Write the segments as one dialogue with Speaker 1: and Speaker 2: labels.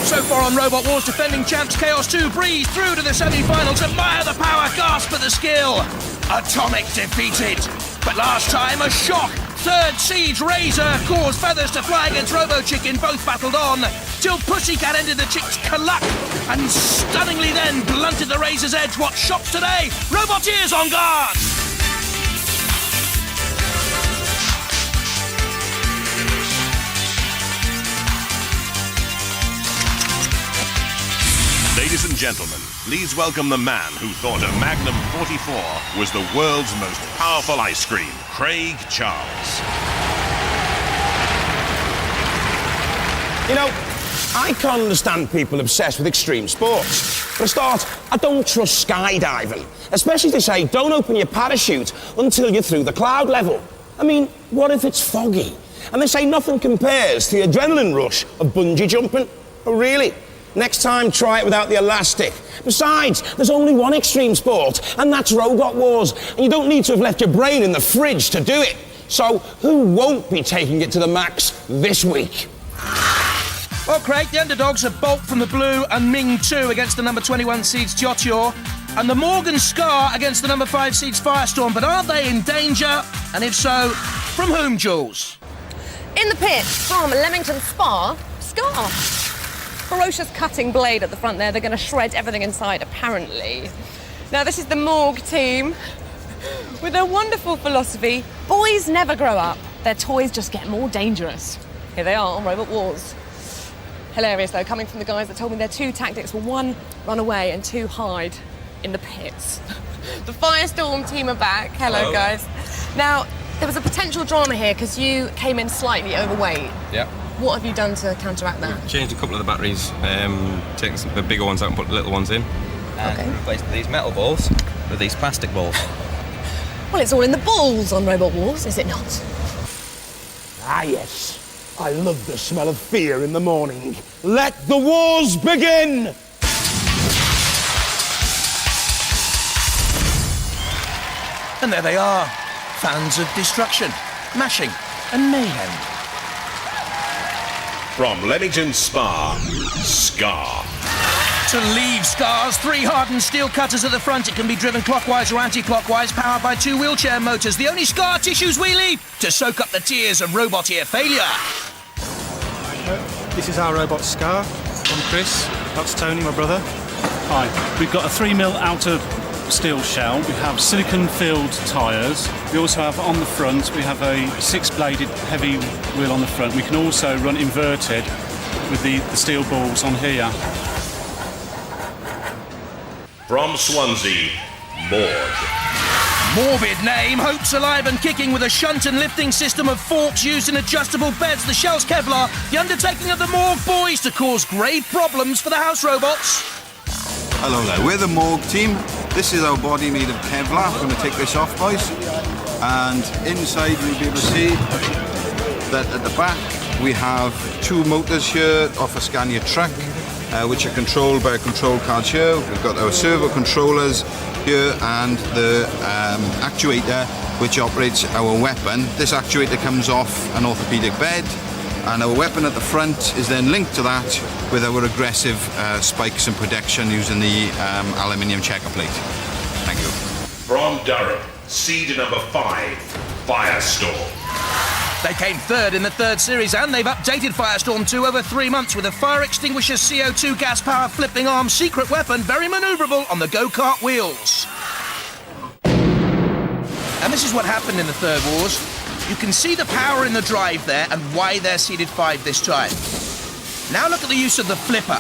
Speaker 1: So far on Robot Wars, defending champs Chaos 2 breeze through to the semi-finals. Admire the power, gasp at the skill. Atomic defeated. But last time, a shock. Third Siege Razor caused feathers to fly against Robo Chicken. Both battled on till Pussycat ended the chick's cluck and stunningly then blunted the Razor's edge. What shocks today? Roboteers on guard.
Speaker 2: Ladies and gentlemen, please welcome the man who thought a Magnum 44 was the world's most powerful ice cream, Craig Charles.
Speaker 3: You know, I can't understand people obsessed with extreme sports. For a start, I don't trust skydiving, especially to say don't open your parachute until you're through the cloud level. I mean, what if it's foggy? And they say nothing compares to the adrenaline rush of bungee jumping. Oh, really? Next time, try it without the elastic. Besides, there's only one extreme sport, and that's Robot Wars. And you don't need to have left your brain in the fridge to do it. So, who won't be taking it to the max this week?
Speaker 1: Well, Craig, the underdogs are Bolt from the blue and Ming 2 against the number 21 seeds Diotoir, and the Morgue and Scar against the number 5 seeds Firestorm. But are they in danger? And if so, from whom, Jules?
Speaker 4: In the pit, from Leamington Spa, Scar. Ferocious cutting blade at the front there. They're going to shred everything inside, apparently. Now, this is the Morgue team with their wonderful philosophy. Boys never grow up. Their toys just get more dangerous. Here they are on Robot Wars. Hilarious, though, coming from the guys that told me their two tactics were one, run away, and two, hide in the pits. The Firestorm team are back. Hello, guys. Now, there was a potential drama here because you came in slightly overweight.
Speaker 5: Yeah.
Speaker 4: What have you done to counteract that?
Speaker 5: Changed a couple of the batteries, taken some the bigger ones out and put the little ones in. And replaced these metal balls with these plastic balls.
Speaker 4: Well, it's all in the balls on Robot Wars, is it not?
Speaker 3: Ah, yes. I love the smell of fear in the morning. Let the wars begin!
Speaker 1: And there they are. Fans of destruction, mashing and mayhem.
Speaker 2: From Leamington Spa, Scar.
Speaker 1: To leave Scar's 3 hardened steel cutters at the front. It can be driven clockwise or anti-clockwise, powered by 2 wheelchair motors. The only Scar tissues we leave to soak up the tears of Roboteer failure.
Speaker 6: This is our robot Scar. I'm Chris. That's Tony, my brother. Hi. We've got a 3mm outer steel shell. We have silicon-filled tyres. We also have on the front, we have a 6-bladed heavy wheel on the front. We can also run inverted with the steel balls on here.
Speaker 2: From Swansea, Morgue.
Speaker 1: Morbid name, hopes alive and kicking with a shunt and lifting system of forks used in adjustable beds. The shell's Kevlar, the undertaking of the Morgue boys to cause grave problems for the house robots.
Speaker 7: Hello there, we're the Morgue team. This is our body made of Kevlar. I'm going to take this off, boys. And inside you'll be able to see that at the back we have 2 motors here off a Scania truck, which are controlled by a control card here. We've got our servo controllers here and the actuator which operates our weapon. This actuator comes off an orthopedic bed, and our weapon at the front is then linked to that with our aggressive spikes and protection using the aluminium checker plate. Thank you.
Speaker 2: From Durham, seed number 5, Firestorm.
Speaker 1: They came third in the third series, and they've updated Firestorm 2 over 3 months with a fire extinguisher CO2 gas power flipping arm secret weapon, very manoeuvrable on the go-kart wheels. And this is what happened in the Third Wars. You can see the power in the drive there and why they're seeded 5 this time. Now look at the use of the flipper.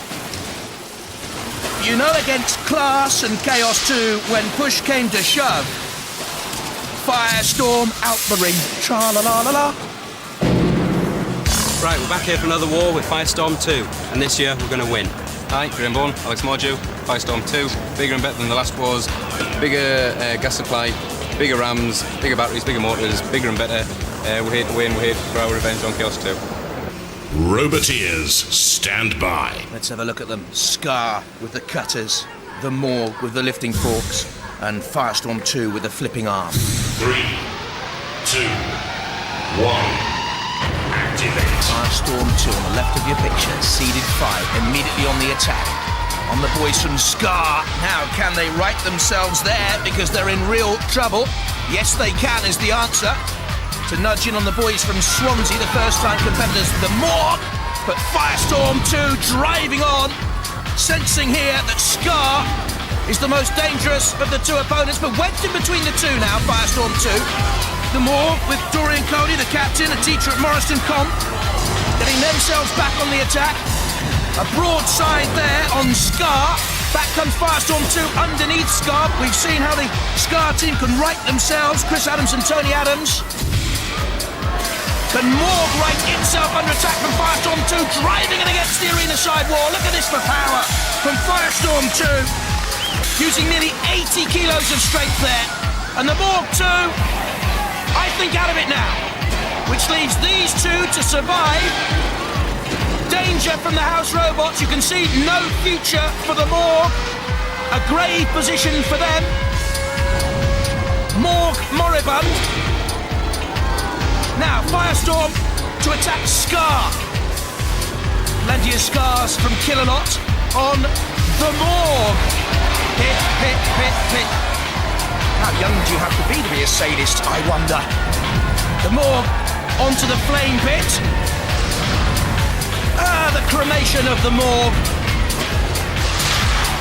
Speaker 1: You know, against Class and Chaos 2, when push came to shove, Firestorm out the ring. Tra-la-la-la-la.
Speaker 5: Right, we're back here for another war with Firestorm 2, and this year we're going to win. Hi, Greenborn, Alex Mordew, Firestorm 2, bigger and better than the last wars, bigger gas supply, bigger rams, bigger batteries, bigger motors, bigger and better. We're here to win, we're here for our revenge on Chaos 2.
Speaker 2: Roboteers, stand by.
Speaker 1: Let's have a look at them. Scar with the cutters, the Morgue with the lifting forks, and Firestorm 2 with the flipping arm.
Speaker 2: 3, 2, 1,
Speaker 1: activated. Firestorm 2 on the left of your picture, seeded 5, immediately on the attack. On the boys from Scar. Now, can they right themselves there because they're in real trouble? Yes, they can is the answer. To nudge in on the boys from Swansea, the first-time competitors, the Morgue. But Firestorm 2 driving on, sensing here that Scar is the most dangerous of the two opponents, but wedged in between the two now, Firestorm 2. The Morgue with Dorian Cody, the captain, a teacher at Morriston Comp, getting themselves back on the attack. A broadside there on Scar. Back comes Firestorm 2 underneath Scar. We've seen how the Scar team can right themselves. Chris Adams and Tony Adams. Can Morgue right itself under attack from Firestorm 2, driving it against the arena side wall. Look at this for power from Firestorm 2, using nearly 80 kilos of strength there. And the Morgue 2, I think, out of it now, which leaves these two to survive. Danger from the house robots. You can see no future for the Morgue. A grave position for them. Morgue moribund. Now, Firestorm to attack Scar. Plenty of scars from Killalot on the Morgue. Hit, hit, hit, hit. How young do you have to be a sadist, I wonder? The Morgue onto the flame pit. The cremation of the Morgue.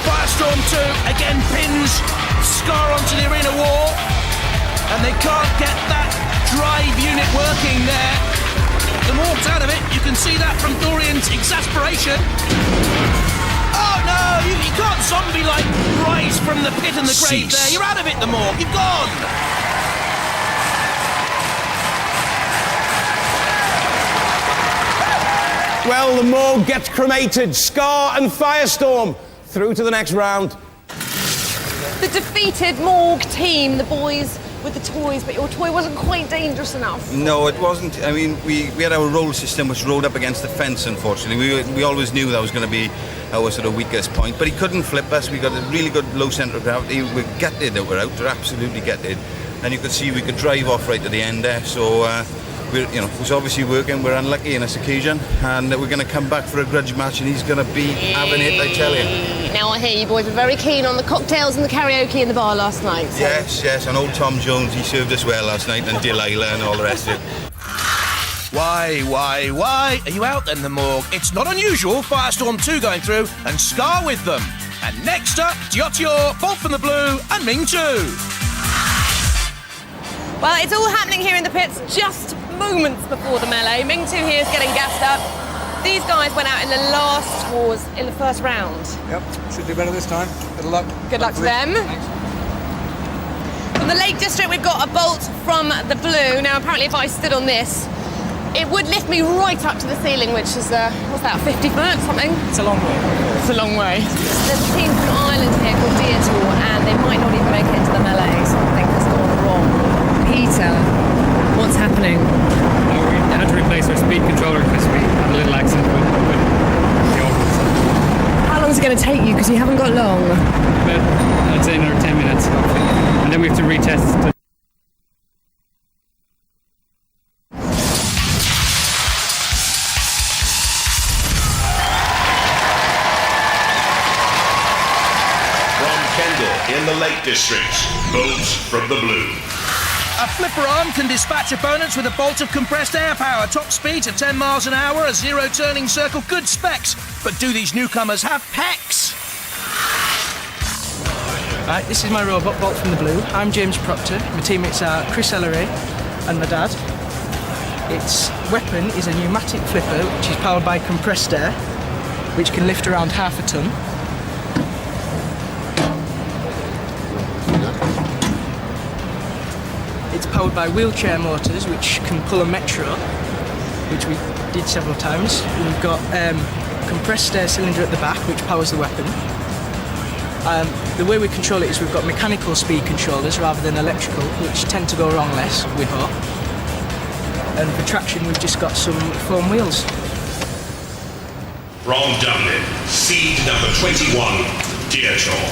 Speaker 1: Firestorm 2 again pins Scar onto the arena wall. And they can't get that drive unit working there. The Morgue's out of it. You can see that from Dorian's exasperation. Oh no, you can't zombie-like rise from the pit and the grave there. You're out of it, the Morgue. You've gone.
Speaker 3: Well, the Morgue gets cremated. Scar and Firestorm through to the next round.
Speaker 4: The defeated Morgue team, the boys with the toys, but your toy wasn't quite dangerous enough.
Speaker 7: No, it wasn't. I mean, we had our roll system which rolled up against the fence, unfortunately. We always knew that was going to be our sort of weakest point, but he couldn't flip us. We got a really good low centre of gravity. We're gutted that we're out. We're absolutely gutted. And you could see we could drive off right at the end there, so it was obviously working. We're unlucky in this occasion, and we're going to come back for a grudge match, and he's going to be having it, I tell you.
Speaker 4: Now I hear you boys were very keen on the cocktails and the karaoke in the bar last night. So.
Speaker 7: Yes, and old Tom Jones, he served us well last night, and Delilah and all the rest of it.
Speaker 1: Why are you out then, the Morgue? It's not unusual, Firestorm 2 going through, and Scar with them. And next up, Diotoir, Bolt from the Blue, and Ming 2.
Speaker 4: Well, it's all happening here in the pits just moments before the melee. Ming 2 here is getting gassed up. These guys went out in the last wars in the first round.
Speaker 8: Yep, should do better this time. Good luck.
Speaker 4: Good luck to them.
Speaker 8: Thanks.
Speaker 4: From the Lake District, we've got a bolt from the blue. Now, apparently, if I stood on this, it would lift me right up to the ceiling, which is, what's that, 50 foot, something?
Speaker 8: It's a long way.
Speaker 4: It's a long way. There's a team from Ireland here called Diotoir, and they might not even make it into the melee. Something has gone wrong. Peter, what's happening?
Speaker 9: We had to replace our speed controller because we had a little accident with the organs.
Speaker 4: How long is it going to take you? Because you haven't got long.
Speaker 9: But I'd say another 10 minutes, hopefully. And then we have to retest.
Speaker 2: From Kendal in the Lake District, Bolt from the Blue.
Speaker 1: A flipper arm can dispatch opponents with a bolt of compressed air power. Top speeds at 10 miles an hour, a zero turning circle, good specs. But do these newcomers have pecs?
Speaker 10: Right, this is my robot, Bolt from the Blue. I'm James Proctor. My teammates are Chris Ellery and my dad. Its weapon is a pneumatic flipper, which is powered by compressed air, which can lift around half a ton. It's powered by wheelchair motors, which can pull a metro, which we did several times. We've got compressed air cylinder at the back, which powers the weapon. The way we control it is we've got mechanical speed controllers rather than electrical, which tend to go wrong less, we hope. And for traction, we've just got some foam wheels.
Speaker 2: From Dublin, seed number 21, Diotoir.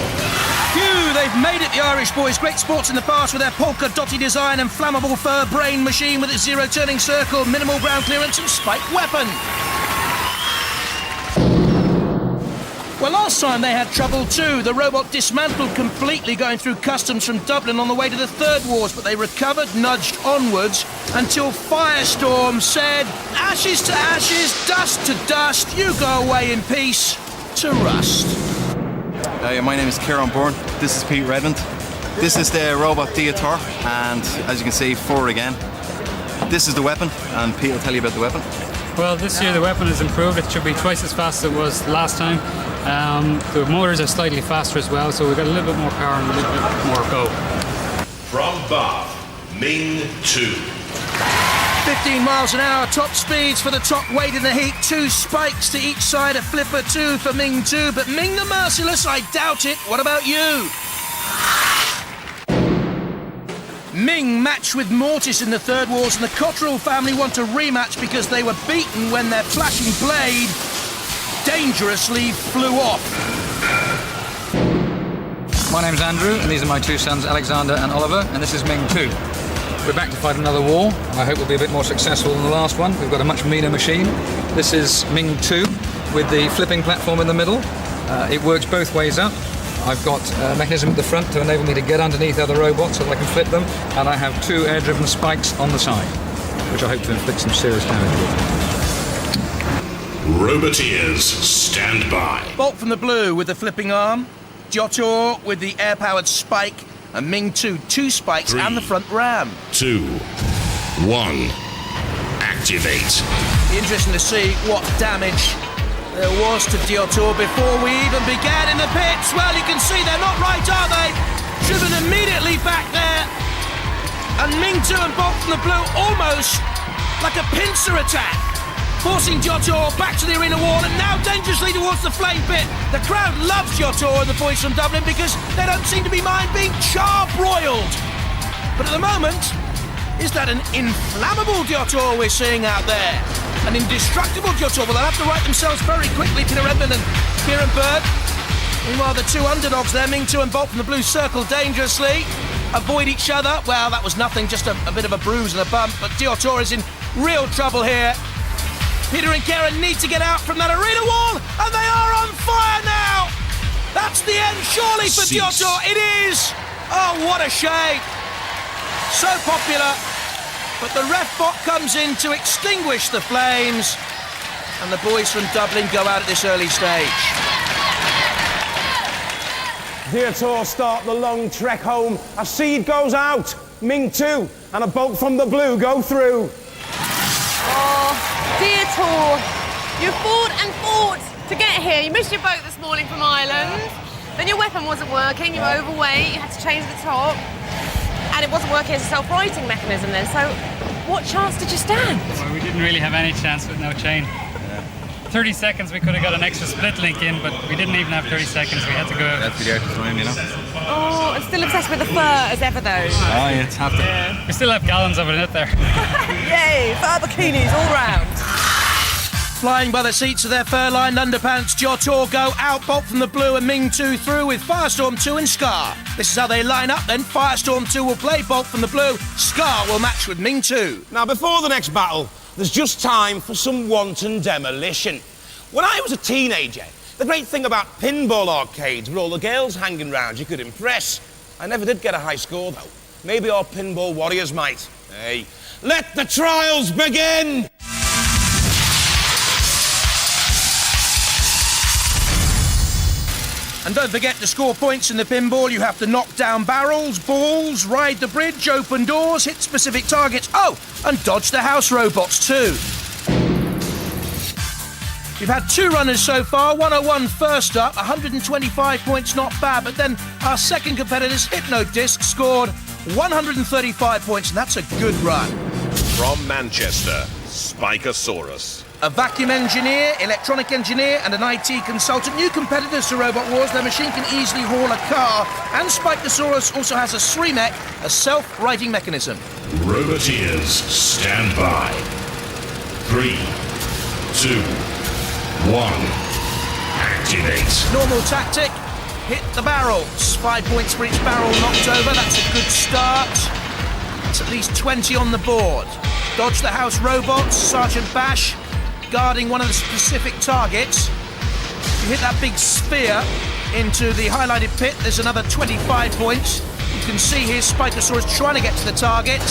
Speaker 1: Phew, they've made it, the Irish boys. Great sports in the past with their polka dotty design and flammable fur brain machine with its zero turning circle, minimal ground clearance and spiked weapon. Well, last time they had trouble too. The robot dismantled completely going through customs from Dublin on the way to the Third Wars, but they recovered, nudged onwards until Firestorm said, ashes to ashes, dust to dust, you go away in peace to rust.
Speaker 11: My name is Kieran Bourne. This is Pete Redmond. This is the robot Diotoir, and as you can see, 4 again. This is the weapon, and Pete will tell you about the weapon.
Speaker 9: Well, this year the weapon has improved. It should be twice as fast as it was last time. The motors are slightly faster as well, so we've got a little bit more power and a little bit more go.
Speaker 2: From Bath, Ming 2.
Speaker 1: 15 miles an hour, top speeds for the top weight in the heat. 2 spikes to each side, a flipper 2 for Ming 2. But Ming the Merciless, I doubt it. What about you? Ming matched with Mortis in the Third Wars, and the Cottrell family want a rematch because they were beaten when their flashing blade dangerously flew off.
Speaker 8: My name's Andrew, and these are my 2 sons, Alexander and Oliver, and this is Ming 2. We're back to fight another war. I hope we'll be a bit more successful than the last one. We've got a much meaner machine. This is Ming 2 with the flipping platform in the middle. It works both ways up. I've got a mechanism at the front to enable me to get underneath other robots so that I can flip them, and I have 2 air-driven spikes on the side, which I hope to inflict some serious damage with.
Speaker 2: Roboteers, stand by.
Speaker 1: Bolt from the Blue with the flipping arm, Diotoir with the air-powered spike, and Ming 2, 2 spikes
Speaker 2: 3,
Speaker 1: and the front ram.
Speaker 2: 2, 1, activate.
Speaker 1: Be interesting to see what damage there was to Diotoir before we even began in the pits. Well, you can see they're not right, are they? Driven immediately back there. And Ming 2 and Bolt from the Blue almost like a pincer attack, forcing Diotoir back to the arena wall and now dangerously towards the flame pit. The crowd loves Diotoir and the boys from Dublin because they don't seem to be mind being charbroiled. But at the moment, is that an inflammable Diotoir we're seeing out there? An indestructible Diotoir? Well, they'll have to right themselves very quickly, Peter Redmond and Kieran Bird. Meanwhile, the 2 underdogs there, Ming 2 and Bolt from the Blue, circle dangerously, avoid each other. Well, that was nothing, just a bit of a bruise and a bump, but Diotoir is in real trouble here. Peter and Kieran need to get out from that arena wall, and they are on fire now! That's the end, surely, for Diotoir. It is! Oh, what a shame. So popular, but the ref bot comes in to extinguish the flames, and the boys from Dublin go out at this early stage.
Speaker 3: Diotoir start the long trek home. A seed goes out. Ming 2 and a Bolt from the Blue go through.
Speaker 4: Oh, Diotoir, you fought and fought to get here. You missed your boat this morning from Ireland. Then your weapon wasn't working, you were overweight, you had to change the top. And it wasn't working as a self-righting mechanism then, so what chance did you stand?
Speaker 9: Well, we didn't really have any chance with no chain. 30 seconds we could have got an extra split link in, but we didn't even have 30 seconds. We had to go.
Speaker 11: That's the out of time, you know.
Speaker 4: Oh, I'm still obsessed with the fur as ever though.
Speaker 11: Oh, yeah, it's have to.
Speaker 9: We still have gallons of it in it there.
Speaker 4: Yay, fur bikinis all round.
Speaker 1: Flying by the seats of their fur-lined underpants, Diotoir go out, Bolt from the Blue and Ming 2 through with Firestorm 2 and Scar. This is how they line up then. Firestorm 2 will play Bolt from the Blue, Scar will match with Ming 2.
Speaker 3: Now, before the next battle, there's just time for some wanton demolition. When I was a teenager, the great thing about pinball arcades were all the girls hanging round you could impress. I never did get a high score, though. Maybe our pinball warriors might. Hey, let the trials begin!
Speaker 1: And don't forget to score points in the pinball. You have to knock down barrels, balls, ride the bridge, open doors, hit specific targets. Oh, and dodge the house robots too. We've had 2 runners so far. 101 first up, 125 points, not bad. But then our second competitor's Hypno Disc scored 135 points, and that's a good run.
Speaker 2: From Manchester, Spikosaurus.
Speaker 1: A vacuum engineer, electronic engineer, and an IT consultant. New competitors to Robot Wars. Their machine can easily haul a car. And Spikosaurus also has a SREMEC, a self-righting mechanism.
Speaker 2: Roboteers, stand by. 3, 2, 1, activate.
Speaker 1: Normal tactic. hit the barrels. 5 points for each barrel knocked over. That's a good start. It's at least 20 on the board. Dodge the house robots. Sergeant Bash guarding one of the specific targets. You hit that big sphere into the highlighted pit. There's another 25 points. You can see here Spikosaurus trying to get to the target.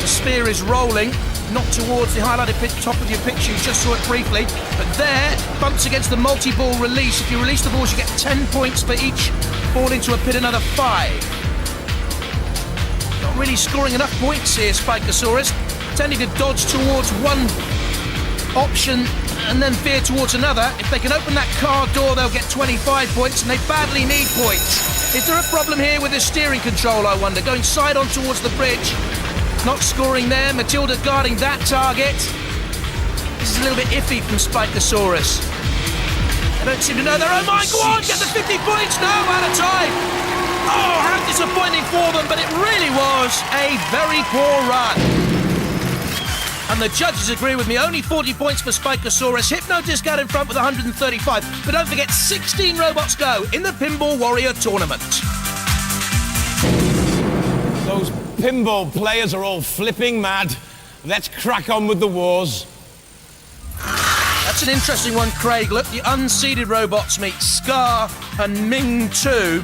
Speaker 1: The sphere is rolling, not towards the highlighted pit, top of your picture. You just saw it briefly. But there, bumps against the multi-ball release. If you release the balls, you get 10 points for each ball into a pit, another 5. Not really scoring enough points here, Spikosaurus. Tending to dodge towards one option and then veer towards another. If they can open that car door, they'll get 25 points, and they badly need points. Is there a problem here with the steering control, I wonder? Going side on towards the bridge. Not scoring there. Matilda guarding that target. This is a little bit iffy from Spikosaurus. They don't seem to know their own mind. Go on, get the 50 points. No, out of time. Oh, how disappointing for them, but it really was a very poor run. And the judges agree with me. Only 40 points for Spikosaurus. Hypno Disc out in front with 135. But don't forget, 16 robots go in the Pinball Warrior tournament.
Speaker 3: Those pinball players are all flipping mad. Let's crack on with the wars.
Speaker 1: That's an interesting one, Craig. Look, the unseeded robots meet Scar and Ming 2.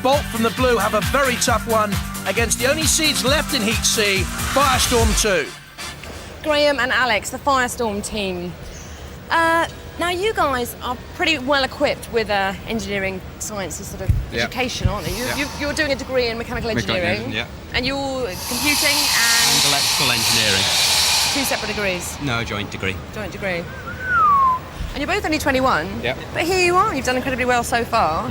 Speaker 1: Bolt from the blue have a very tough one against the only seeds left in Heat C, Firestorm 2.
Speaker 4: Graham and Alex, the Firestorm team. Now, you guys are pretty well equipped with engineering sciences sort of education, aren't you? You're doing a degree in mechanical engineering. And you're computing and
Speaker 5: electrical engineering.
Speaker 4: 2 separate degrees.
Speaker 5: No, joint degree.
Speaker 4: Joint degree. And you're both only 21.
Speaker 5: Yep.
Speaker 4: But here you are. You've done incredibly well so far.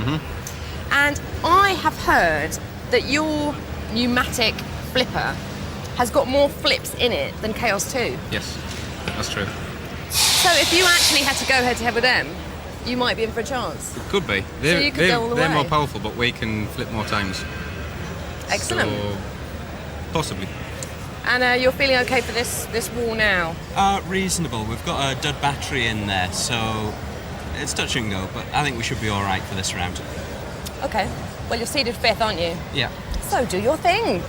Speaker 4: And I have heard that your pneumatic flipper has got more flips in it than Chaos 2.
Speaker 5: Yes, that's true.
Speaker 4: So if you actually had to go head-to-head with them, you might be in for a chance.
Speaker 5: It could be.
Speaker 4: You could go all the
Speaker 5: they're
Speaker 4: way.
Speaker 5: more powerful, but we can flip more times.
Speaker 4: Excellent.
Speaker 5: So, possibly.
Speaker 4: And you're feeling okay for this wall now?
Speaker 12: Reasonable. We've got a dud battery in there, so it's touch and go, but I think we should be all right for this round.
Speaker 4: Okay. Well, you're seeded 5th, aren't you?
Speaker 12: Yeah.
Speaker 4: So do your thing.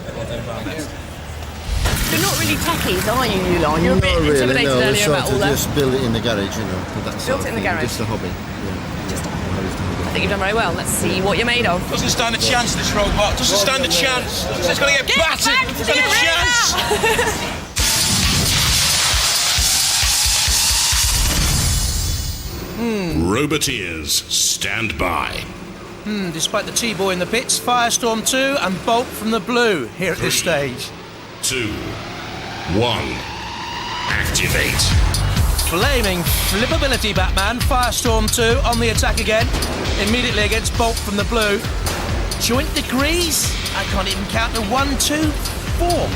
Speaker 4: You're not really techies, are you, Yulon? You're a bit intimidated earlier about all that.
Speaker 13: Just build it in the garage, you know.
Speaker 4: Built it in the garage.
Speaker 13: Just a hobby.
Speaker 4: I think you've done very well. Let's see what you're made of.
Speaker 3: Doesn't stand a chance, this robot. Doesn't stand a chance. It's going to get battered. Doesn't stand a chance.
Speaker 2: Roboteers, stand by.
Speaker 1: Despite the T-Boy in the pits, Firestorm 2 and Bolt from the blue here at this stage.
Speaker 2: 2, 1, activate.
Speaker 1: Flaming flippability, Batman. Firestorm 2 on the attack again. Immediately against Bolt from the blue. Joint degrees? I can't even count to 1, 2, 4.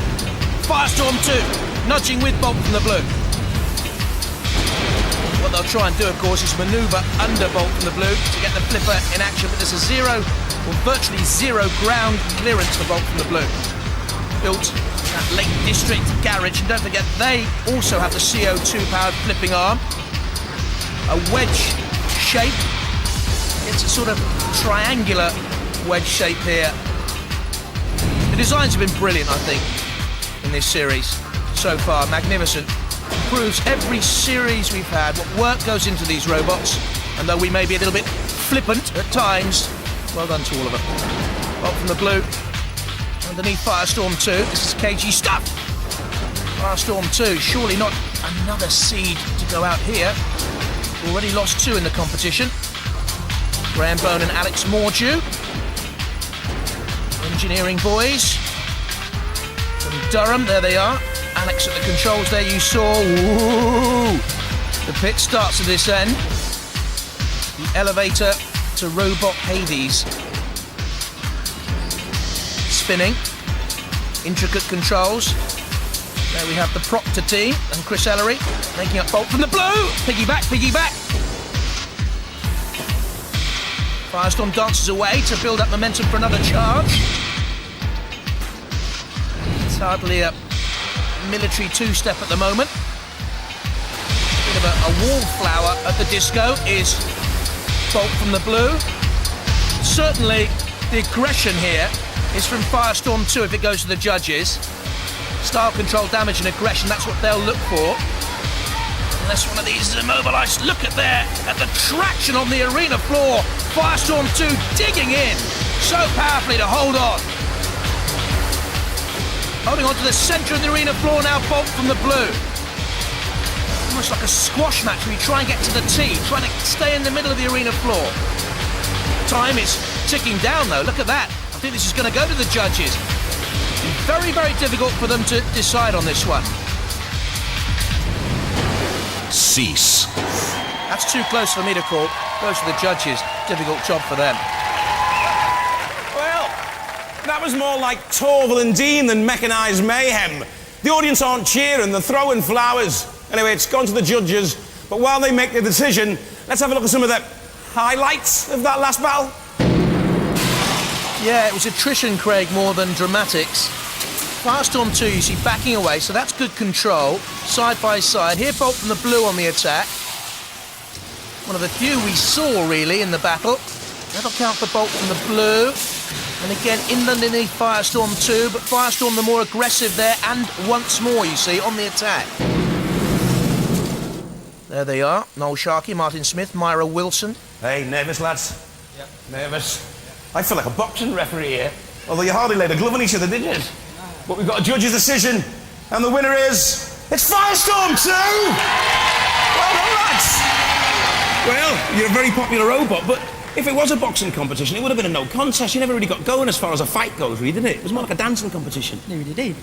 Speaker 1: Firestorm 2, nudging with Bolt from the blue. What they'll try and do, of course, is manoeuvre under Bolt from the blue to get the flipper in action, but there's a virtually zero ground clearance for Bolt from the blue. Built in that Lake District garage, and don't forget, they also have the CO2-powered flipping arm. A wedge shape. It's a sort of triangular wedge shape here. The designs have been brilliant, I think, in this series so far. Magnificent. Proves every series we've had what work goes into these robots, and though we may be a little bit flippant at times, well done to all of them. Bolt from the blue, underneath Firestorm 2, this is KG stuff. Firestorm 2, surely not another seed to go out here. Already lost 2 in the competition. Graham Bone and Alex Mordew. Engineering boys from Durham, there they are. Alex at the controls there, you saw. Woo! The pit starts at this end. The elevator to Robot Hades. Spinning. Intricate controls. There we have the Proctor team and Chris Ellery making up Bolt from the blue. Piggyback, piggyback. Firestorm dances away to build up momentum for another charge. It's hardly a military two-step at the moment. Bit of a wallflower at the disco is Bolt from the blue. certainly the aggression here is from Firestorm 2 if it goes to the judges. Style control, damage and aggression, that's what they'll look for. Unless one of these is immobilised. Look at the traction on the arena floor. Firestorm 2 digging in so powerfully to hold on. Holding on to the centre of the arena floor now, Bolt from the blue. Almost like a squash match where you try and get to the tee, trying to stay in the middle of the arena floor. Time is ticking down though, look at that. I think this is going to go to the judges. Very, very difficult for them to decide on this one.
Speaker 2: Cease.
Speaker 1: That's too close for me to call. Goes to the judges. Difficult job for them.
Speaker 3: Well, that was more like Torval and Dean than mechanised mayhem. The audience aren't cheering, they're throwing flowers. Anyway, it's gone to the judges, but while they make the decision, let's have a look at some of the highlights of that last battle.
Speaker 1: Yeah, it was attrition, Craig, more than dramatics. Firestorm 2, you see, backing away, so that's good control, side by side. Here, Bolt from the blue on the attack. One of the few we saw, really, in the battle. That'll count for Bolt from the blue. And again, in underneath Firestorm 2, but Firestorm the more aggressive there, and once more, you see, on the attack. There they are. Noel Sharkey, Martin Smith, Myra Wilson.
Speaker 3: Hey, nervous, lads? Yep. Nervous. I feel like a boxing referee here. Although you hardly laid a glove on each other, did you? But we've got a judge's decision, and the winner is... It's Firestorm 2! Well done, lads! Well, you're a very popular robot, but if it was a boxing competition, it would have been a no contest. You never really got going as far as a fight goes, really, didn't it? It was more like a dancing competition.
Speaker 10: No, he did.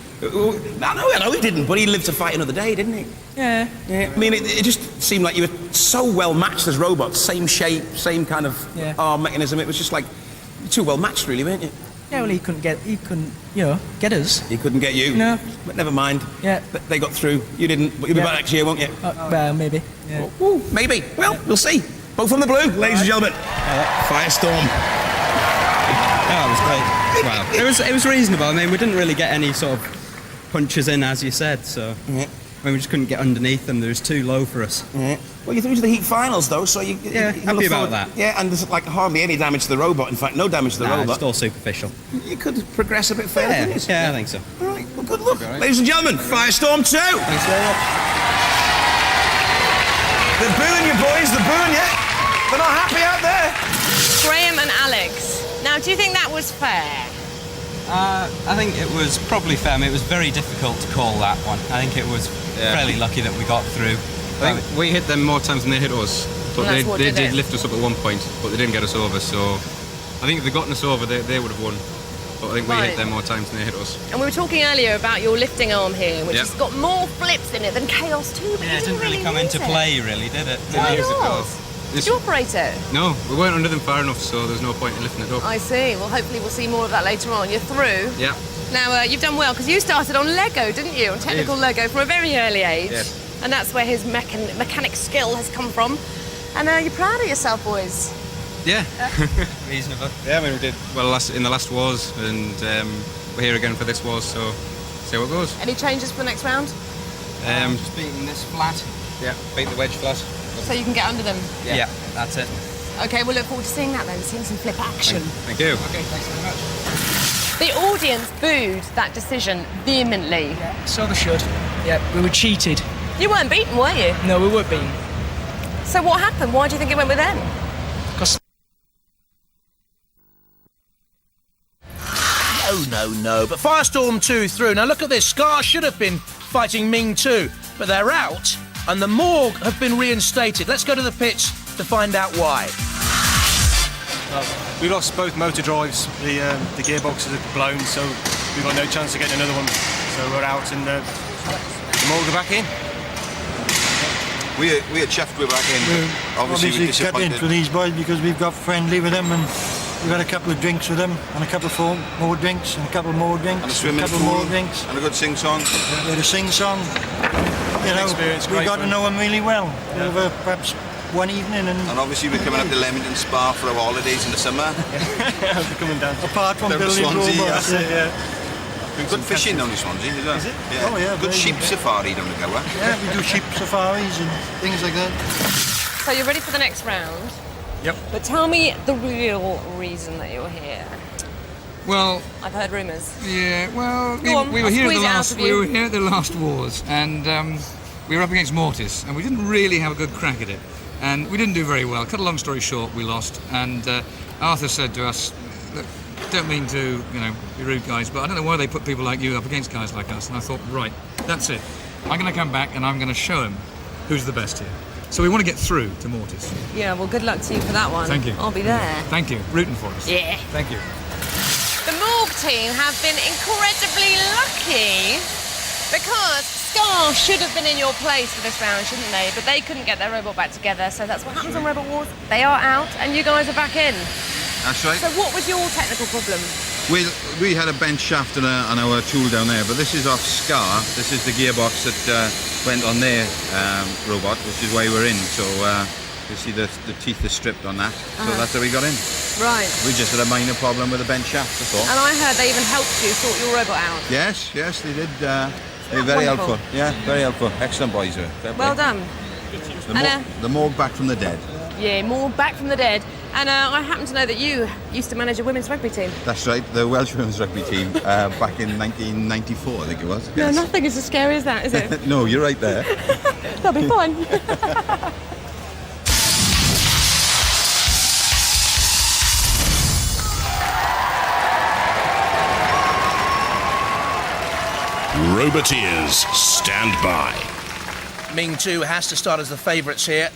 Speaker 3: I know he didn't, but he lived to fight another day, didn't he?
Speaker 10: Yeah.
Speaker 3: I mean, it just seemed like you were so well matched as robots, same shape, same kind of arm mechanism. It was just like, too well matched, really, weren't you?
Speaker 10: Yeah, well, he couldn't, get us.
Speaker 3: He couldn't get you?
Speaker 10: No.
Speaker 3: But never mind.
Speaker 10: Yeah.
Speaker 3: They got through. You didn't, but you'll be back next year, won't you?
Speaker 10: Well, maybe. Yeah.
Speaker 3: Ooh, maybe. Well, we'll see. Both on the blue, ladies and gentlemen. Firestorm.
Speaker 5: Oh, it was great. Wow. It was reasonable. I mean, we didn't really get any sort of punches in, as you said, so... Yeah. I mean, we just couldn't get underneath them. They was too low for us.
Speaker 3: Yeah. Well, you're through to the heat finals, though, so you...
Speaker 5: Yeah, happy about that.
Speaker 3: Yeah, and there's, like, hardly any damage to the robot. In fact, no damage to the robot.
Speaker 5: It's all superficial.
Speaker 3: You could progress a bit further, couldn't you?
Speaker 5: Yeah, I think so.
Speaker 3: All right, well, good luck. Right. Ladies and gentlemen, Firestorm 2!
Speaker 5: Thanks very much.
Speaker 3: They're booing you, boys. They're booing you. They're not happy out there.
Speaker 4: Graham and Alex. Now, do you think that was fair?
Speaker 12: I think it was probably fair. I mean, it was very difficult to call that one. I think it was fairly lucky that we got through.
Speaker 5: I think we hit them more times than they hit us. But they did lift us up at one point, but they didn't get us over. So I think if they'd gotten us over, they would have won. But I think we hit them more times than they hit us.
Speaker 4: And we were talking earlier about your lifting arm here, which has got more flips in it than Chaos 2, but
Speaker 12: it didn't really come into play, really, did it?
Speaker 4: Why not? Did you operate it?
Speaker 5: No, we weren't under them far enough, so there's no point in lifting it up.
Speaker 4: I see. Well, hopefully we'll see more of that later on. You're through.
Speaker 5: Yeah.
Speaker 4: Now, you've done well, because you started on Lego, didn't you? On technical Lego from a very early age.
Speaker 5: Yes.
Speaker 4: And that's where his mechanic skill has come from. And you're proud of yourself, boys?
Speaker 5: Yeah.
Speaker 12: Reasonable.
Speaker 5: Yeah, I mean, we did well in the last wars, and we're here again for this wars, so see how it goes.
Speaker 4: Any changes for the next round?
Speaker 12: Just beating this flat.
Speaker 5: Yeah, beat the wedge flat.
Speaker 4: So you can get under them?
Speaker 12: Yeah, that's it.
Speaker 4: OK, we'll look forward to seeing that then, seeing some flip action.
Speaker 5: Thank you.
Speaker 12: OK, thanks very much.
Speaker 4: The audience booed that decision vehemently.
Speaker 10: Yeah, so they should. Yeah, we were cheated.
Speaker 4: You weren't beaten, were you?
Speaker 10: No, we weren't beaten.
Speaker 4: So what happened? Why do you think it went with them?
Speaker 10: Because...
Speaker 1: No. But Firestorm 2 through. Now look at this. Scar should have been fighting Ming 2, but they're out, and the Morgue have been reinstated. Let's go to the pits to find out why.
Speaker 14: We lost both motor drives. The gearboxes are blown, so we've got no chance of getting another one. So we're out, and the Morgue are back in.
Speaker 7: We are chuffed we're back in. Obviously we're
Speaker 15: cut in
Speaker 7: disappointed.
Speaker 15: for these boys because we've got friendly with them, and we've had a couple of drinks with them, and a couple of more drinks, and a couple more drinks,
Speaker 7: And a swimming
Speaker 15: couple
Speaker 7: pool,
Speaker 15: more drinks,
Speaker 7: and a good sing-song.
Speaker 15: We had a sing-song. You know, we got to know them really well over perhaps one evening,
Speaker 7: and obviously we're coming up to Leamington Spa for our holidays in the summer.
Speaker 14: We're coming down.
Speaker 15: Apart from
Speaker 7: Down to
Speaker 15: building
Speaker 7: Swansea,
Speaker 15: robots.
Speaker 7: Good fishing down in Swansea, is it?
Speaker 15: Is it?
Speaker 7: Yeah.
Speaker 15: Oh yeah.
Speaker 7: Good
Speaker 15: very
Speaker 7: sheep safari down the Gower.
Speaker 15: Yeah, we do sheep safaris and things like that.
Speaker 4: So you're ready for the next round?
Speaker 8: Yep.
Speaker 4: But tell me the real reason that you're here.
Speaker 8: Well,
Speaker 4: I've heard rumours.
Speaker 8: yeah. Well,
Speaker 4: Go on,
Speaker 8: we were
Speaker 4: I'll
Speaker 8: here at
Speaker 4: squeeze
Speaker 8: the
Speaker 4: it out
Speaker 8: last.
Speaker 4: of
Speaker 8: We
Speaker 4: you.
Speaker 8: were here at the last wars, and we were up against Mortis, and we didn't really have a good crack at it, and we didn't do very well. Cut a long story short, we lost, and Arthur said to us, "Look, don't mean to, be rude, guys, but I don't know why they put people like you up against guys like us." And I thought, right, that's it. I'm going to come back and I'm going to show them who's the best here. So we want to get through to Mortis.
Speaker 4: Yeah, well, good luck to you for that one.
Speaker 8: Thank you.
Speaker 4: I'll be there.
Speaker 8: Thank you. Rooting for us.
Speaker 4: Yeah.
Speaker 8: Thank you.
Speaker 4: The Morgue team have been incredibly lucky because Scar should have been in your place for this round, shouldn't they? But they couldn't get their robot back together, so that's what happens on Robot Wars. They are out, and you guys are back in.
Speaker 7: That's right.
Speaker 4: So what was your technical problem?
Speaker 7: We had a bench shaft and our tool down there, but this is off Scar. This is the gearbox that went on their robot, which is why we're in. So you see the teeth are stripped on that. So that's how we got in.
Speaker 4: Right.
Speaker 7: We just had a minor problem with the bench shaft, that's all.
Speaker 4: And I heard they even helped you sort your robot out.
Speaker 7: Yes, they did. They were very
Speaker 4: Wonderful.
Speaker 7: helpful. Yeah, very helpful. Excellent boys.
Speaker 4: Well done.
Speaker 7: The Morgue back from the dead.
Speaker 4: Yeah, more back from the dead. And I happen to know that you used to manage a women's rugby team.
Speaker 7: That's right, the Welsh women's rugby team back in 1994, I think it was.
Speaker 4: No,
Speaker 7: Yes.
Speaker 4: nothing is as scary as that, is it?
Speaker 7: No, you're right there.
Speaker 4: That'll be fun.
Speaker 2: Roboteers, stand by.
Speaker 1: Ming 2 has to start as the favourites here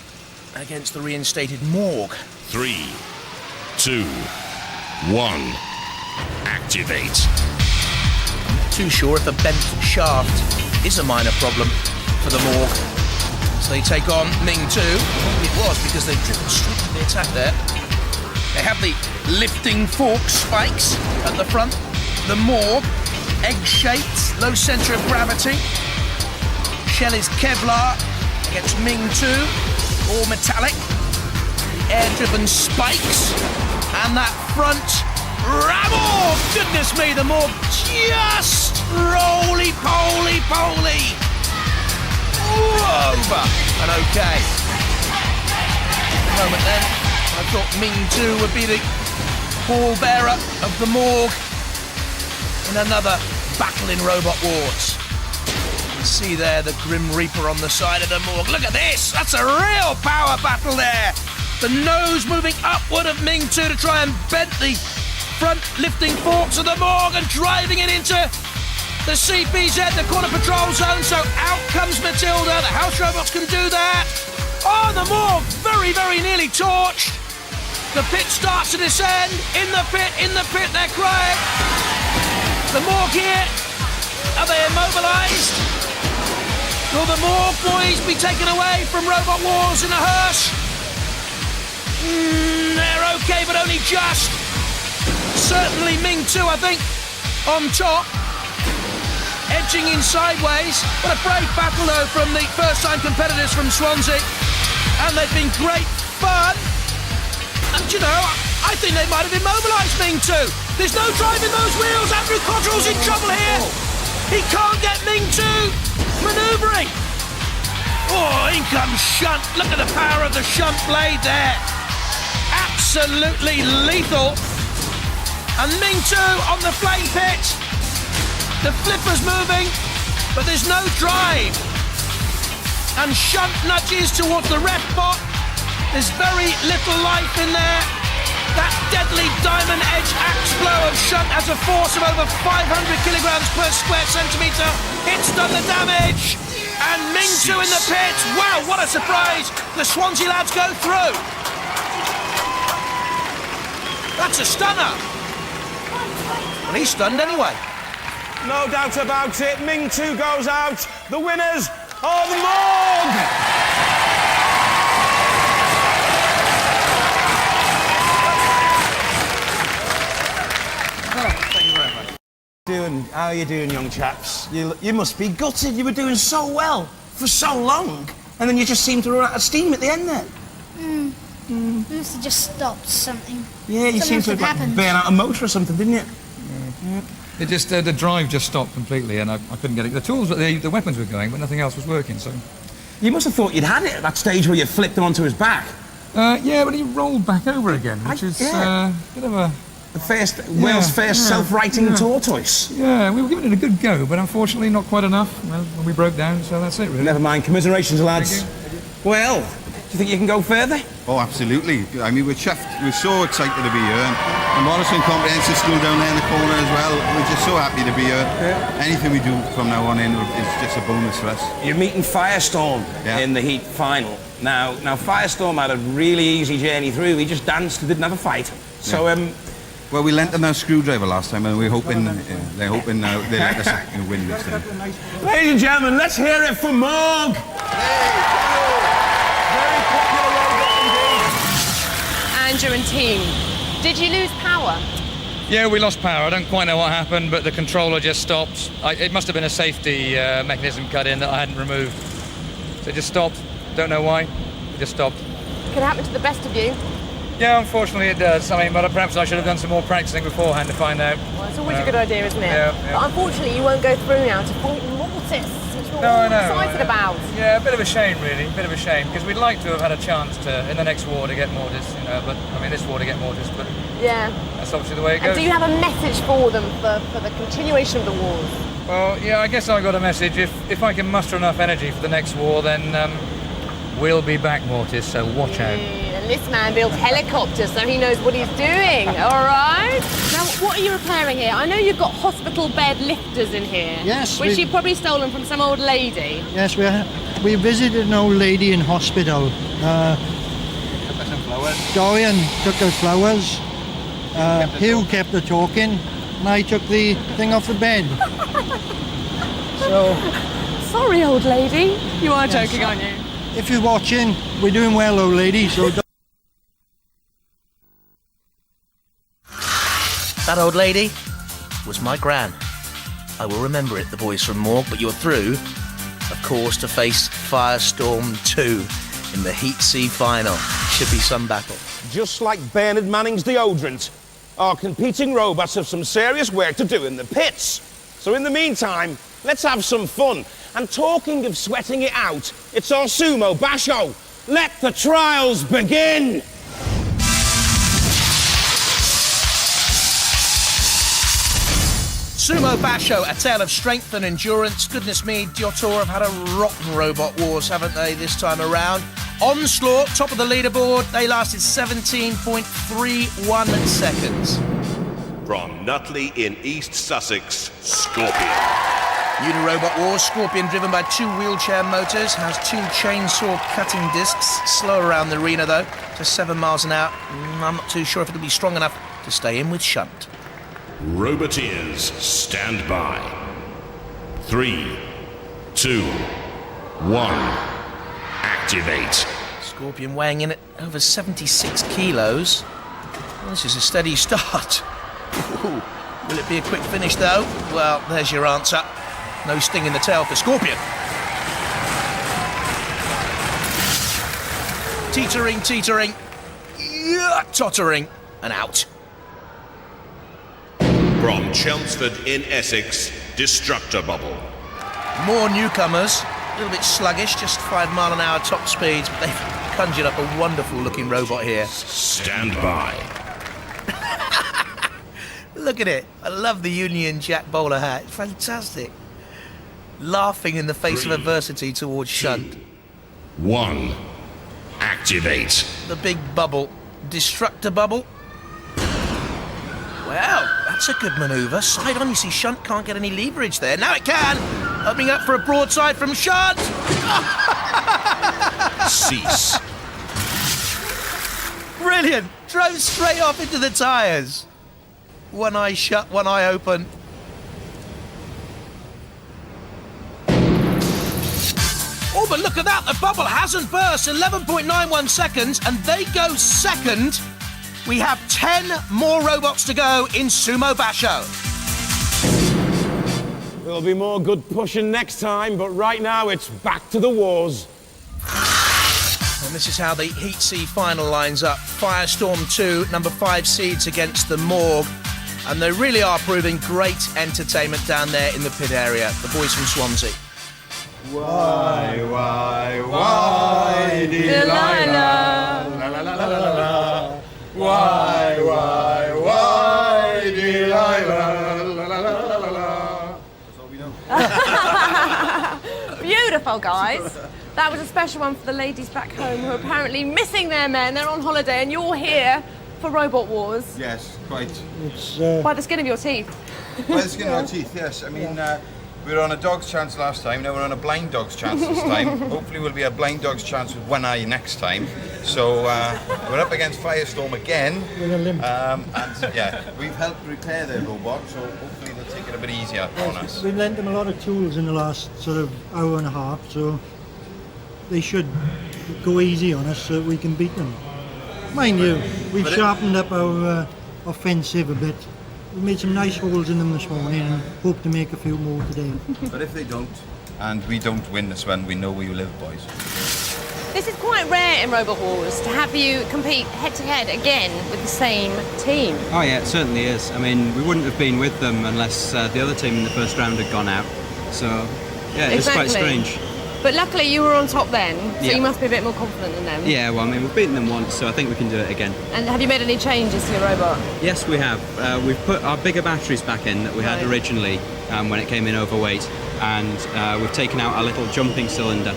Speaker 1: against the reinstated Morgue.
Speaker 2: 3, 2, 1. Activate.
Speaker 1: I'm not too sure if a bent shaft is a minor problem for the Morgue. So they take on Ming 2. It was because they've driven straight to the attack there. They have the lifting fork spikes at the front. The Morgue, egg-shaped, low centre of gravity. Shell is Kevlar against Ming 2, all metallic. The air-driven spikes. And that front rabble! Goodness me, the Morgue just roly-poly-poly. Over and okay. At the moment then, I thought Ming 2 would be the pallbearer of the Morgue in another battle in Robot Wars. You can see there the Grim Reaper on the side of the Morgue. Look at this! That's a real power battle there! The nose moving upward of Ming 2 to try and bend the front lifting forks of the Morgue and driving it into the CPZ, the corner patrol zone. So out comes Matilda. The house robots can do that. Oh, the Morgue very, very nearly torched. The pit starts to descend. In the pit, they're crying. The Morgue here, are they immobilised? Will the Morgue boys be taken away from Robot Wars in a hearse? They're okay, but only just. Certainly Ming 2, I think, on top. Edging in sideways. What a brave battle, though, from the first-time competitors from Swansea. And they've been great fun. And, I think they might have immobilised Ming 2. There's no driving those wheels. Andrew Cottrell's in trouble here. He can't get Ming 2 manoeuvring. Oh, in comes Shunt. Look at the power of the Shunt blade there. Absolutely lethal. And Ming 2 on the flame pit. The flipper's moving, but there's no drive. And Shunt nudges towards the ref bot. There's very little life in there. That deadly diamond edge axe blow of Shunt has a force of over 500 kilograms per square centimetre. It's done the damage. And Ming 2 in the pit. Wow, what a surprise. The Swansea lads go through. That's a stunner. Well, he's stunned anyway.
Speaker 3: No doubt about it, Ming 2 goes out. The winners are the Morgue!
Speaker 1: Thank you very much.
Speaker 3: How are you doing, young chaps? You must be gutted. You were doing so well for so long, and then you just seemed to run out of steam at the end there.
Speaker 16: You must have just stopped something.
Speaker 3: Yeah, you seemed to have
Speaker 16: happened.
Speaker 3: burn out a motor or something, didn't you?
Speaker 8: Yeah. It just the drive just stopped completely, and I couldn't get it. The tools, the weapons were going, but nothing else was working. So
Speaker 3: you must have thought you'd had it at that stage where you flipped him onto his back.
Speaker 8: Yeah, but he rolled back over again, which is a bit of a...
Speaker 3: World's first self-righting tortoise.
Speaker 8: Yeah, we were giving it a good go, but unfortunately not quite enough. Well, we broke down, so that's it, really.
Speaker 3: Never mind. Commiserations, lads. Well, do you think you can go further?
Speaker 7: Oh, absolutely. I mean, we're chuffed. We're so excited to be here. And the Morrison Comprehensive School down there in the corner as well. We're just so happy to be here. Yeah. Anything we do from now on in is just a bonus for us.
Speaker 3: You're meeting Firestorm in the heat final. Now, Firestorm had a really easy journey through. He just danced and didn't have a fight. So,
Speaker 7: well, we lent them our screwdriver last time, and we're hoping they're hoping now they let us win this time.
Speaker 3: Ladies and gentlemen, let's hear it for Morgue. Very popular robot indeed.
Speaker 4: Andrew and team, did you lose power?
Speaker 8: Yeah, we lost power. I don't quite know what happened, but the controller just stopped. It must have been a safety mechanism cut in that I hadn't removed. So it just stopped. Don't know why. It just stopped.
Speaker 4: Could happen to the best of you.
Speaker 8: Yeah, unfortunately it does. I mean, but perhaps I should have done some more practicing beforehand to find out.
Speaker 4: Well, it's always a good idea, isn't it?
Speaker 8: Yeah.
Speaker 4: But unfortunately, you won't go through now to fight Mortis, which we're all excited about.
Speaker 8: Yeah, a bit of a shame, really. A bit of a shame, because we'd like to have had a chance to, in the next war, to get Mortis, but, I mean, this war to get Mortis, but
Speaker 4: yeah,
Speaker 8: that's obviously the way it goes.
Speaker 4: And do you have a message for them for the continuation of the wars?
Speaker 8: Well, yeah, I guess I got a message. If I can muster enough energy for the next war, then we'll be back, Mortis, so watch out.
Speaker 4: And this man builds helicopters, so he knows what he's doing, all right? Now, what are you repairing here? I know you've got hospital bed lifters in here.
Speaker 15: Yes.
Speaker 4: Which you've probably stolen from some old lady.
Speaker 15: Yes, we visited an old lady in hospital. Dorian took her flowers. Hugh kept her talking, and I took the thing off the bed. So...
Speaker 4: Sorry, old lady. You are joking, aren't you?
Speaker 15: If you're watching, we're doing well, old lady, so...
Speaker 17: That old lady was my gran. I will remember it, the boys from Morgue, but you're through, of course, to face Firestorm 2 in the Heat C final. Should be some battle.
Speaker 3: Just like Bernard Manning's deodorant, our competing robots have some serious work to do in the pits. So in the meantime, let's have some fun. And talking of sweating it out, it's our Sumo Basho. Let the trials begin!
Speaker 1: Sumo Basho, a tale of strength and endurance. Goodness me, Diotoir have had a rotten robot wars, haven't they, this time around? Onslaught, top of the leaderboard, they lasted 17.31 seconds.
Speaker 2: From Nutley in East Sussex, Scorpion.
Speaker 1: Uni-robot wars, Scorpion driven by 2 wheelchair motors, has 2 chainsaw cutting discs, slow around the arena though, to 7 miles an hour. I'm not too sure if it'll be strong enough to stay in with shunt.
Speaker 2: Roboteers, stand by. 3, 2, 1, activate.
Speaker 1: Scorpion weighing in at over 76 kilos. Well, this is a steady start. Ooh. Will it be a quick finish though? Well, there's your answer. No sting in the tail for Scorpion. Teetering, teetering, tottering, and out.
Speaker 2: From Chelmsford in Essex, Destructor Bubble.
Speaker 1: More newcomers, a little bit sluggish, just 5 mile an hour top speeds, but they've conjured up a wonderful looking robot here.
Speaker 2: Stand by.
Speaker 1: Look at it. I love the Union Jack bowler hat. Fantastic. Laughing in the face of adversity towards shunt.
Speaker 2: 1, activate.
Speaker 1: The big bubble. Destructor bubble. Well, that's a good manoeuvre. Side on, you see Shunt can't get any leverage there. Now it can! Opening up for a broadside from Shunt!
Speaker 2: Cease.
Speaker 1: Brilliant! Drove straight off into the tyres. One eye shut, one eye open. Oh, but look at that! The bubble hasn't burst. 11.91 seconds, and they go second. We have 10 more robots to go in Sumo Basho.
Speaker 3: There'll be more good pushing next time, but right now it's back to the wars.
Speaker 1: And this is how the Heat C final lines up. Firestorm 2, number 5 seeds against the Morgue. And they really are proving great entertainment down there in the pit area. The boys from Swansea.
Speaker 7: Why, Delilah? La, la, la,
Speaker 4: well, guys. That was a special one for the ladies back home who are apparently missing their men. They're on holiday and you're here for Robot Wars.
Speaker 7: Yes, quite.
Speaker 15: It's
Speaker 4: by the skin of your teeth.
Speaker 7: By the skin of our teeth, yes. I mean, we were on a dog's chance last time, now we're on a blind dog's chance this time. Hopefully we'll be a blind dog's chance with one eye next time. So we're up against Firestorm again.
Speaker 15: With a limp.
Speaker 7: And yeah, we've helped repair their robot, so hopefully they'll take it a bit easier on us.
Speaker 15: We've lent them a lot of tools in the last sort of hour and a half, so they should go easy on us so we can beat them. Mind you, we've sharpened up our offensive a bit. We made some nice holes in them this morning and hope to make a few more today.
Speaker 7: But if they don't, and we don't win this one, we know we live, boys.
Speaker 4: This is quite rare in Robot Wars to have you compete head-to-head again with the same team.
Speaker 12: Oh yeah, it certainly is. I mean, we wouldn't have been with them unless the other team in the first round had gone out. So, yeah, it's quite strange.
Speaker 4: But luckily you were on top then, so
Speaker 12: Yeah.
Speaker 4: you must be a bit more confident than them.
Speaker 12: Yeah, well, I mean, we've beaten them once, so I think we can do it again.
Speaker 4: And have you made any changes to your robot?
Speaker 12: Yes, we have. We've put our bigger batteries back in that we had originally when it came in overweight, and we've taken out our little jumping cylinder,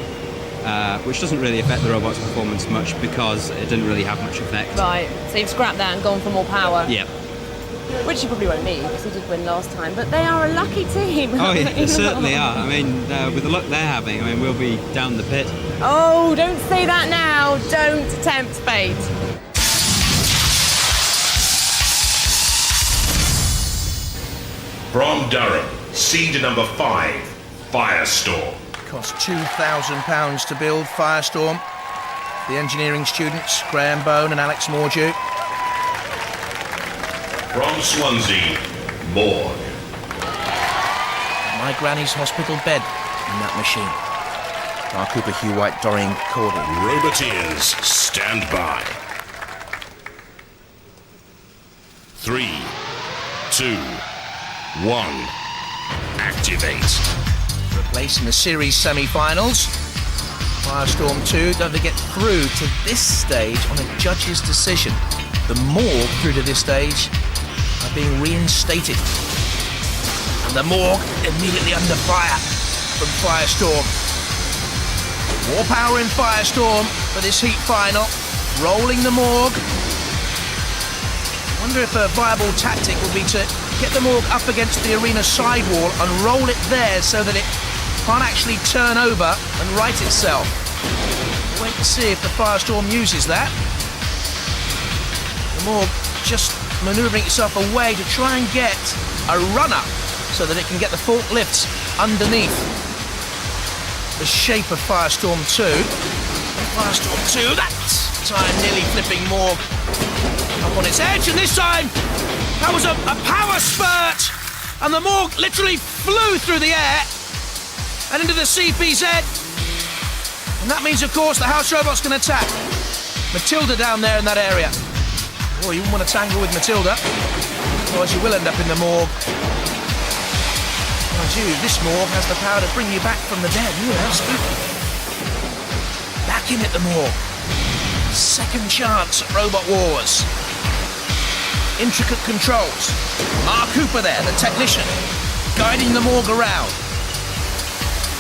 Speaker 12: which doesn't really affect the robot's performance much because it didn't really have much effect.
Speaker 4: Right, so you've scrapped that and gone for more power.
Speaker 12: Yeah.
Speaker 4: Which you probably won't need because you did win last time, but they are a lucky team.
Speaker 12: Oh yeah, they certainly are. I mean, with the luck they're having, I mean, we'll be down the pit.
Speaker 4: Oh, don't say that now. Don't tempt fate.
Speaker 2: From Durham, seed number 5, Firestorm.
Speaker 17: Cost £2,000 to build Firestorm. The engineering students, Graham Bone and Alex Mordew.
Speaker 2: From Swansea, Morgue.
Speaker 17: My granny's hospital bed in that machine. Mark Cooper, Hugh White, Doreen Cordy.
Speaker 2: Roboteers, stand by. 3, 2, 1, activate.
Speaker 17: For a place in the series semi-finals. Firestorm 2 don't get through to this stage on a judge's decision. The Morgue through to this stage are being reinstated. And the Morgue immediately under fire from Firestorm. More power in Firestorm for this heat final. Rolling the Morgue. Wonder if a viable tactic will be to get the Morgue up against the arena sidewall and roll it there so that it can't actually turn over and right itself. Wait to see if the Firestorm uses that. The Morgue just manoeuvring itself away to try and get a run-up so that it can get the forklifts underneath the shape of Firestorm 2. Firestorm 2, that time nearly flipping Morgue up on its edge, and this time that was a power spurt, and the Morgue literally flew through the air and into the CPZ, and that means, of course, the house robot's can attack. Matilda down there in that area. Oh, you wouldn't want to tangle with Matilda, otherwise you will end up in the Morgue. Mind you, this Morgue has the power to bring you back from the dead. Ooh, that's spooky. Back in at the Morgue. Second chance at Robot Wars. Intricate controls. Mark Cooper there, the technician, guiding the Morgue around.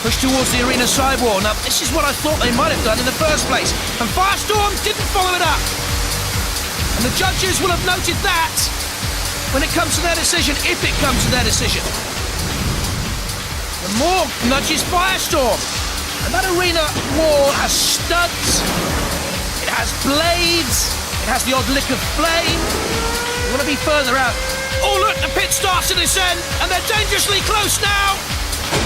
Speaker 17: Push towards the arena sidewall. Now, this is what I thought they might have done in the first place. And Firestorm didn't follow it up. And the judges will have noted that when it comes to their decision, if it comes to their decision. The Morgue nudges Firestorm. And that arena wall has studs, it has blades, it has the odd lick of flame. You want to be further out. Oh look, the pit starts to descend, and they're dangerously close now.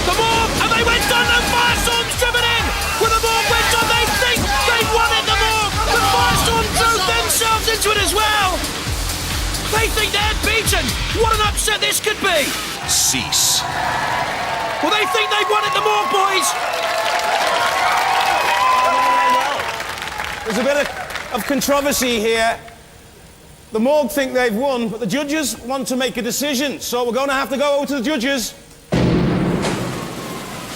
Speaker 17: The Morgue, and they went on, and Firestorm's driven in. When the Morgue went on, they think they've won it, the Morgue. But Firestorm drove themselves into it as well. They think they're beaten. What an upset this could be.
Speaker 2: Cease.
Speaker 17: Well, they think they've won it, the Morgue boys.
Speaker 3: There's a bit of controversy here. The Morgue think they've won, but the judges want to make a decision, so we're going to have to go over to the judges.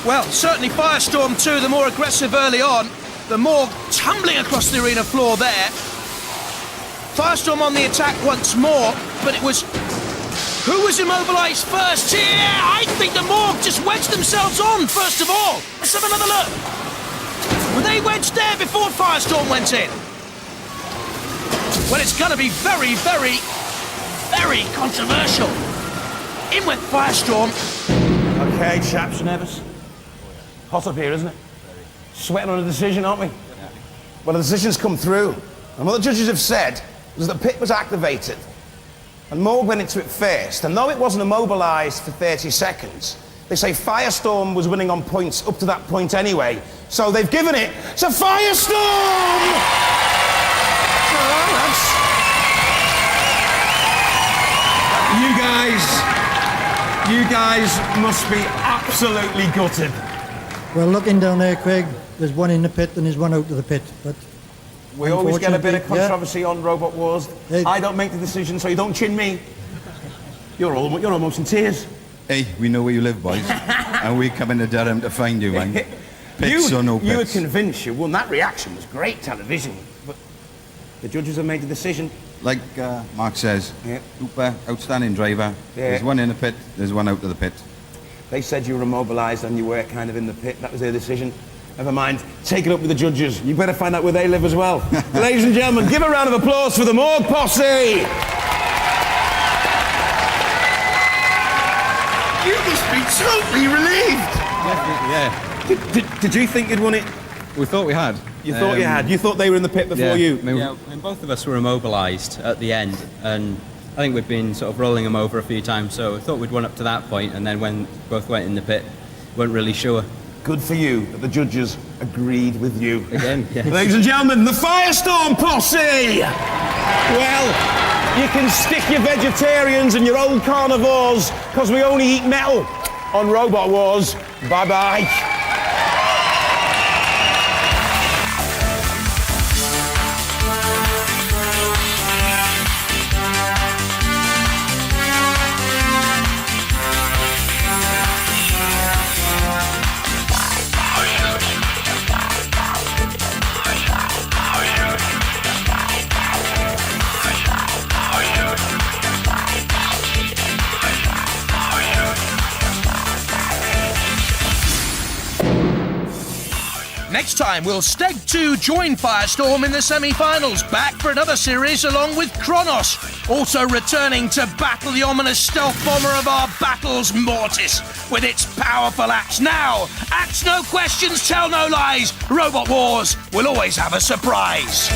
Speaker 17: Well, certainly Firestorm 2, the more aggressive early on. The Morgue tumbling across the arena floor there. Firestorm on the attack once more, but it was
Speaker 1: Who was immobilised first here? I think the Morgue just wedged themselves on, first of all. Let's have another look. Were they wedged there before Firestorm went in? Well, it's going to be very, very, very controversial. In went Firestorm.
Speaker 3: Okay, chaps, nervous? Hot up here, isn't it? Sweating on a decision, aren't we? Well, the decision's come through. And what the judges have said was that the pit was activated. And Morgue went into it first. And though it wasn't immobilised for 30 seconds, they say Firestorm was winning on points up to that point anyway. So they've given it to Firestorm! You guys must be absolutely gutted.
Speaker 15: Well, looking down there, Craig, there's one in the pit and there's one out of the pit. But
Speaker 3: we always get a bit of
Speaker 15: unfortunately,
Speaker 3: controversy on Robot Wars. I don't make the decision, so you don't chin me. You're almost in tears.
Speaker 7: Hey, we know where you live, boys. And we come into Durham to find you, man. Pits or no pits.
Speaker 3: You were convinced you won. That reaction was great television. But the judges have made the decision.
Speaker 7: Like Mark says, Hooper, outstanding driver.
Speaker 3: Yeah.
Speaker 7: There's one in the pit, there's one out of the pit.
Speaker 3: They said you were immobilised and you were kind of in the pit. That was their decision. Never mind. Take it up with the judges. You better find out where they live as well. Ladies and gentlemen, give a round of applause for the Morgue posse! You must be totally relieved!
Speaker 5: Yeah.
Speaker 3: Did you think you'd won it?
Speaker 5: We thought we had.
Speaker 3: You thought you had? You thought they were in the pit before you?
Speaker 12: And both of us were immobilised at the end, and I think we'd been sort of rolling them over a few times, so we thought we'd won up to that point, and then when both went in the pit, weren't really sure.
Speaker 3: Good for you that the judges agreed with you.
Speaker 12: Again, yeah.
Speaker 3: Ladies and gentlemen, the Firestorm posse! Well, you can stick your vegetarians and your old carnivores, because we only eat metal on Robot Wars. Bye-bye.
Speaker 1: Next time, will Steg 2 join Firestorm in the semi-finals? Back for another series along with Kronos. Also returning to battle the ominous stealth bomber of our battles, Mortis, with its powerful axe. Now, axe no questions, tell no lies. Robot Wars will always have a surprise.